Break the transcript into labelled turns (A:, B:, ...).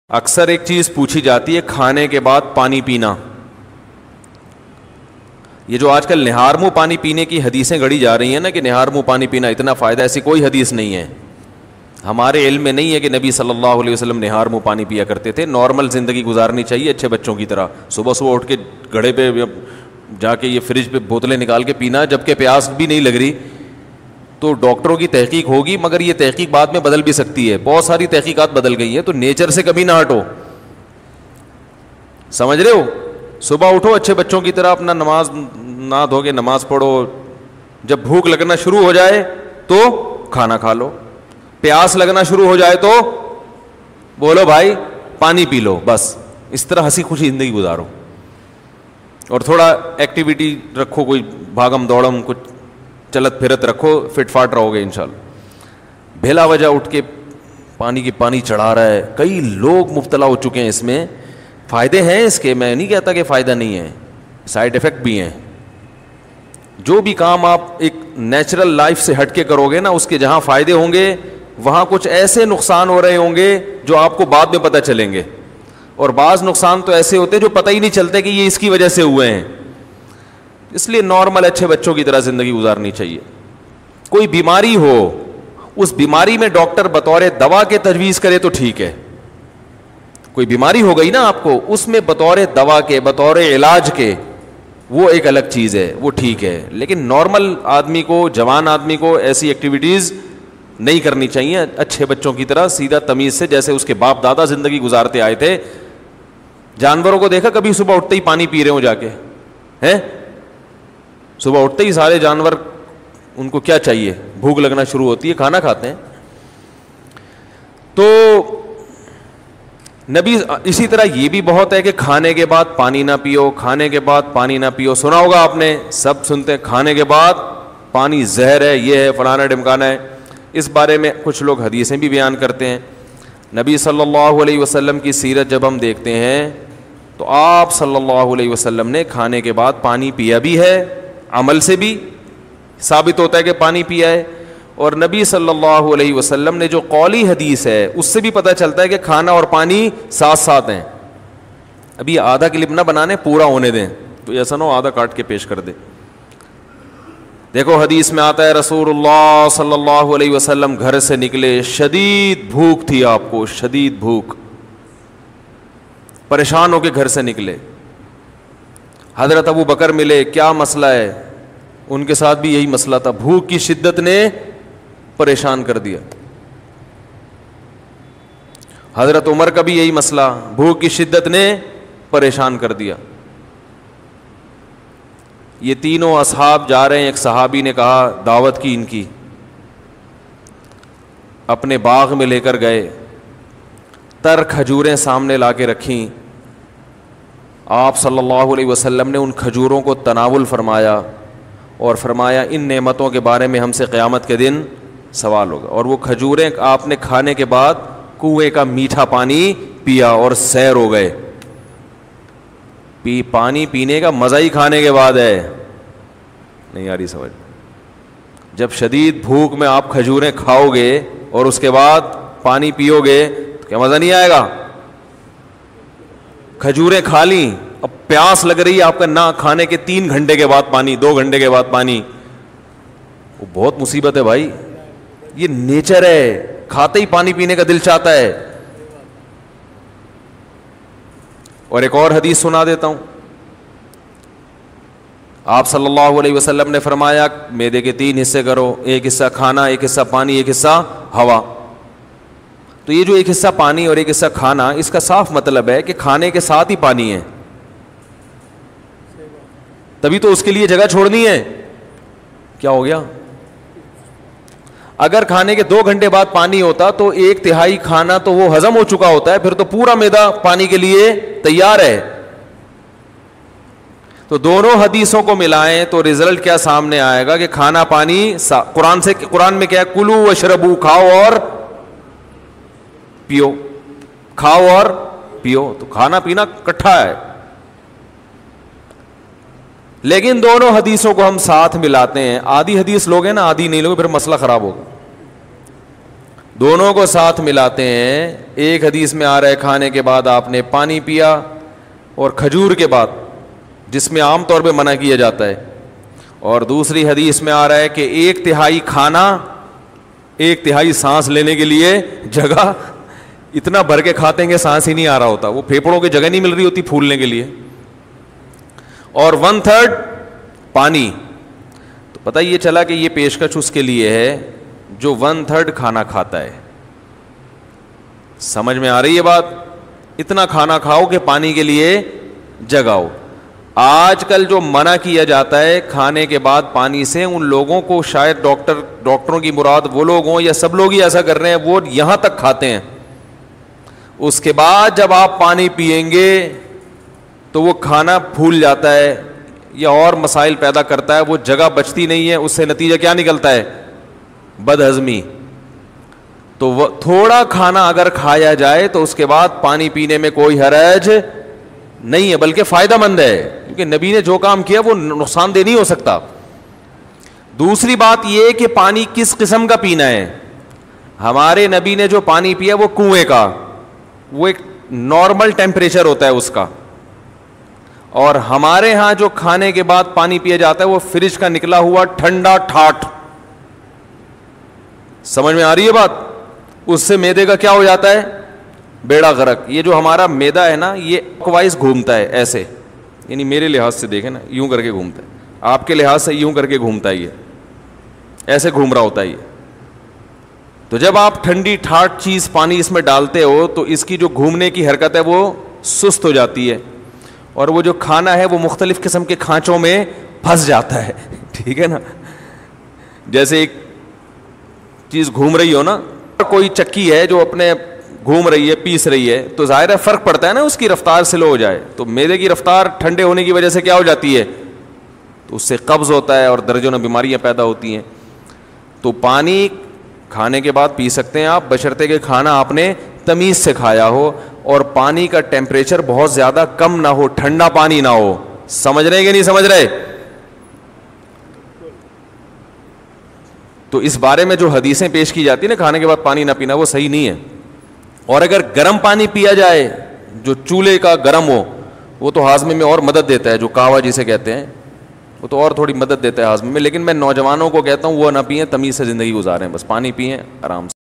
A: اکثر ایک چیز پوچھی جاتی ہے کھانے کے بعد پانی پینا. یہ جو آج کل نہار منہ پانی پینے کی حدیثیں گڑھی جا رہی ہیں نا کہ نہار منہ پانی پینا اتنا فائدہ, ایسی کوئی حدیث نہیں ہے. ہمارے علم میں نہیں ہے کہ نبی صلی اللہ علیہ وسلم نہار منہ پانی پیا کرتے تھے. نارمل زندگی گزارنی چاہیے اچھے بچوں کی طرح. صبح صبح اٹھ کے گھڑے پہ جا کے یہ فریج پہ بوتلیں نکال کے پینا, جبکہ پیاس بھی نہیں لگ رہی. تو ڈاکٹروں کی تحقیق ہوگی, مگر یہ تحقیق بعد میں بدل بھی سکتی ہے. بہت ساری تحقیقات بدل گئی ہیں. تو نیچر سے کبھی نہ ہٹو, سمجھ رہے ہو. صبح اٹھو اچھے بچوں کی طرح, اپنا نماز نہ دھو کے نماز پڑھو. جب بھوک لگنا شروع ہو جائے تو کھانا کھا لو. پیاس لگنا شروع ہو جائے تو بولو بھائی پانی پی لو. بس اس طرح ہنسی خوشی زندگی گزارو, اور تھوڑا ایکٹیویٹی رکھو, کوئی بھاگم دوڑم, کچھ چلت پھرت رکھو, فٹ فاٹ رہو گے انشاءاللہ. بھیلا وجہ اٹھ کے پانی چڑھا رہا ہے. کئی لوگ مبتلا ہو چکے ہیں اس میں. فائدے ہیں اس کے, میں نہیں کہتا کہ فائدہ نہیں ہے, سائڈ افیکٹ بھی ہیں. جو بھی کام آپ ایک نیچرل لائف سے ہٹ کے کرو گے نا, اس کے جہاں فائدے ہوں گے وہاں کچھ ایسے نقصان ہو رہے ہوں گے جو آپ کو بعد میں پتہ چلیں گے. اور بعض نقصان تو ایسے ہوتے ہیں جو پتہ ہی نہیں چلتے کہ یہ اس کی وجہ سے ہوئے ہیں. اس لیے نارمل اچھے بچوں کی طرح زندگی گزارنی چاہیے. کوئی بیماری ہو, اس بیماری میں ڈاکٹر بطور دوا کے تجویز کرے تو ٹھیک ہے. کوئی بیماری ہو گئی نا آپ کو, اس میں بطور دوا کے, بطور علاج کے, وہ ایک الگ چیز ہے, وہ ٹھیک ہے. لیکن نارمل آدمی کو, جوان آدمی کو ایسی ایکٹیویٹیز نہیں کرنی چاہیے. اچھے بچوں کی طرح سیدھا تمیز سے, جیسے اس کے باپ دادا زندگی گزارتے آئے تھے. جانوروں کو دیکھا کبھی صبح اٹھتے ہی پانی پی رہے ہو جا کے ہیں؟ صبح اٹھتے ہی سارے جانور, ان کو کیا چاہیے, بھوک لگنا شروع ہوتی ہے, کھانا کھاتے ہیں. تو نبی اسی طرح یہ بھی بہت ہے کہ کھانے کے بعد پانی نہ پیو, کھانے کے بعد پانی نہ پیو. سنا ہوگا آپ نے, سب سنتے ہیں کھانے کے بعد پانی زہر ہے, یہ ہے, فلانا ڈمکانا ہے. اس بارے میں کچھ لوگ حدیثیں بھی بیان کرتے ہیں. نبی صلی اللہ علیہ وسلم کی سیرت جب ہم دیکھتے ہیں تو آپ صلی اللہ علیہ وسلم نے کھانے کے بعد پانی پیا بھی ہے, عمل سے بھی ثابت ہوتا ہے کہ پانی پیا ہے. اور نبی صلی اللہ علیہ وسلم نے جو قولی حدیث ہے اس سے بھی پتہ چلتا ہے کہ کھانا اور پانی ساتھ ساتھ ہیں. ابھی آدھا کلپ نہ بنانے, پورا ہونے دیں, تو ایسا نہ ہو آدھا کاٹ کے پیش کر دے. دیکھو حدیث میں آتا ہے رسول اللہ صلی اللہ علیہ وسلم گھر سے نکلے, شدید بھوک تھی آپ کو, شدید بھوک, پریشان ہو کے گھر سے نکلے. حضرت ابو بکر ملے, کیا مسئلہ ہے؟ ان کے ساتھ بھی یہی مسئلہ تھا, بھوک کی شدت نے پریشان کر دیا. حضرت عمر کا بھی یہی مسئلہ, بھوک کی شدت نے پریشان کر دیا. یہ تینوں اصحاب جا رہے ہیں. ایک صحابی نے کہا, دعوت کی ان کی, اپنے باغ میں لے کر گئے, تر کھجوریں سامنے لا کے رکھیں. آپ صلی اللہ علیہ وسلم نے ان کھجوروں کو تناول فرمایا اور فرمایا ان نعمتوں کے بارے میں ہم سے قیامت کے دن سوال ہوگا. اور وہ کھجوریں آپ نے کھانے کے بعد کنویں کا میٹھا پانی پیا اور سیر ہو گئے. پانی پینے کا مزہ ہی کھانے کے بعد ہے. نہیں آ رہی سمجھ؟ جب شدید بھوک میں آپ کھجوریں کھاؤ گے اور اس کے بعد پانی پیو گے تو کیا مزہ نہیں آئے گا؟ کھجوریں کھا لیں, اب پیاس لگ رہی ہے آپ کا, نہ کھانے کے 3 گھنٹے کے بعد پانی, 2 گھنٹے کے بعد پانی, وہ بہت مصیبت ہے بھائی. یہ نیچر ہے, کھاتے ہی پانی پینے کا دل چاہتا ہے. اور ایک اور حدیث سنا دیتا ہوں. آپ صلی اللہ علیہ وسلم نے فرمایا معدے کے 3 حصے کرو, ایک حصہ کھانا, ایک حصہ پانی, ایک حصہ ہوا. تو یہ جو ایک حصہ پانی اور ایک حصہ کھانا, اس کا صاف مطلب ہے کہ کھانے کے ساتھ ہی پانی ہے, تبھی تو اس کے لیے جگہ چھوڑنی ہے. کیا ہو گیا؟ اگر کھانے کے 2 گھنٹے بعد پانی ہوتا تو 1/3 کھانا تو وہ ہضم ہو چکا ہوتا ہے, پھر تو پورا معدہ پانی کے لیے تیار ہے. تو دونوں حدیثوں کو ملائیں تو رزلٹ کیا سامنے آئے گا کہ کھانا پانی قرآن میں کیا ہے, کلو واشربو, کھاؤ اور پیو, کھاؤ اور پیو. تو کھانا پینا کٹھا ہے. لیکن دونوں حدیثوں کو ہم ساتھ ملاتے ہیں. آدھی حدیث لوگ ہیں نا, آدھی نہیں لوگ, پھر مسئلہ خراب ہوگا. دونوں کو ساتھ ملاتے ہیں. ایک حدیث میں آ رہا ہے کھانے کے بعد آپ نے پانی پیا, اور کھجور کے بعد, جس میں عام طور پہ منع کیا جاتا ہے. اور دوسری حدیث میں آ رہا ہے کہ 1/3 کھانا 1/3 سانس لینے کے لیے جگہ, اتنا بھر کے کھاتے ہیں کہ سانس ہی نہیں آ رہا ہوتا, وہ پھیپھڑوں کی جگہ نہیں مل رہی ہوتی پھولنے کے لیے. اور 1/3 پانی. تو پتہ یہ چلا کہ یہ پیشکش اس کے لیے ہے جو 1/3 کھانا کھاتا ہے. سمجھ میں آ رہی ہے بات؟ اتنا کھانا کھاؤ کہ پانی کے لیے جگہ ہو. آج کل جو منع کیا جاتا ہے کھانے کے بعد پانی سے, ان لوگوں کو شاید ڈاکٹروں کی مراد وہ لوگ ہوں یا سب لوگ ہی ایسا کر رہے ہیں, وہ یہاں تک کھاتے ہیں, اس کے بعد جب آپ پانی پیئیں گے تو وہ کھانا پھول جاتا ہے یا اور مسائل پیدا کرتا ہے, وہ جگہ بچتی نہیں ہے, اس سے نتیجہ کیا نکلتا ہے؟ بد ہضمی. تو تھوڑا کھانا اگر کھایا جائے تو اس کے بعد پانی پینے میں کوئی حرج نہیں ہے, بلکہ فائدہ مند ہے, کیونکہ نبی نے جو کام کیا وہ نقصان دہ نہیں ہو سکتا. دوسری بات یہ کہ پانی کس قسم کا پینا ہے. ہمارے نبی نے جو پانی پیا وہ کنویں کا, وہ ایک نارمل ٹیمپریچر ہوتا ہے اس کا, اور ہمارے ہاں جو کھانے کے بعد پانی پیا جاتا ہے وہ فریج کا نکلا ہوا ٹھنڈا ٹھاٹ. سمجھ میں آ رہی ہے بات؟ اس سے معدے کا کیا ہو جاتا ہے؟ بیڑا غرق. یہ جو ہمارا معدہ ہے نا, یہ وائز گھومتا ہے ایسے, یعنی میرے لحاظ سے دیکھیں نا, یوں کر کے گھومتا ہے, آپ کے لحاظ سے یوں کر کے گھومتا ہے, یہ ایسے گھوم رہا ہوتا ہے یہ. تو جب آپ ٹھنڈی ٹھاٹ چیز پانی اس میں ڈالتے ہو تو اس کی جو گھومنے کی حرکت ہے وہ سست ہو جاتی ہے, اور وہ جو کھانا ہے وہ مختلف قسم کے کھانچوں میں پھنس جاتا ہے. ٹھیک ہے نا؟ جیسے ایک چیز گھوم رہی ہو نا, کوئی چکی ہے جو اپنے گھوم رہی ہے, پیس رہی ہے, تو ظاہر ہے فرق پڑتا ہے نا, اس کی رفتار سلو ہو جائے تو معدے کی رفتار ٹھنڈے ہونے کی وجہ سے کیا ہو جاتی ہے, تو اس سے قبض ہوتا ہے اور درجنوں بیماریاں پیدا ہوتی ہیں. تو پانی کھانے کے بعد پی سکتے ہیں آپ, بشرطے کہ کھانا آپ نے تمیز سے کھایا ہو اور پانی کا ٹیمپریچر بہت زیادہ کم نہ ہو, ٹھنڈا پانی نہ ہو. سمجھ رہے کہ نہیں سمجھ رہے؟ تو اس بارے میں جو حدیثیں پیش کی جاتی ہیں نا کھانے کے بعد پانی نہ پینا, وہ صحیح نہیں ہے. اور اگر گرم پانی پیا جائے جو چولہے کا گرم ہو, وہ تو ہاضمے میں اور مدد دیتا ہے, جو قہوہ جسے کہتے ہیں, وہ تو اور تھوڑی مدد دیتا ہے ہاضمے میں. لیکن میں نوجوانوں کو کہتا ہوں وہ نہ پئیں, تمیز سے زندگی گزاریں, بس پانی پئیں آرام سے.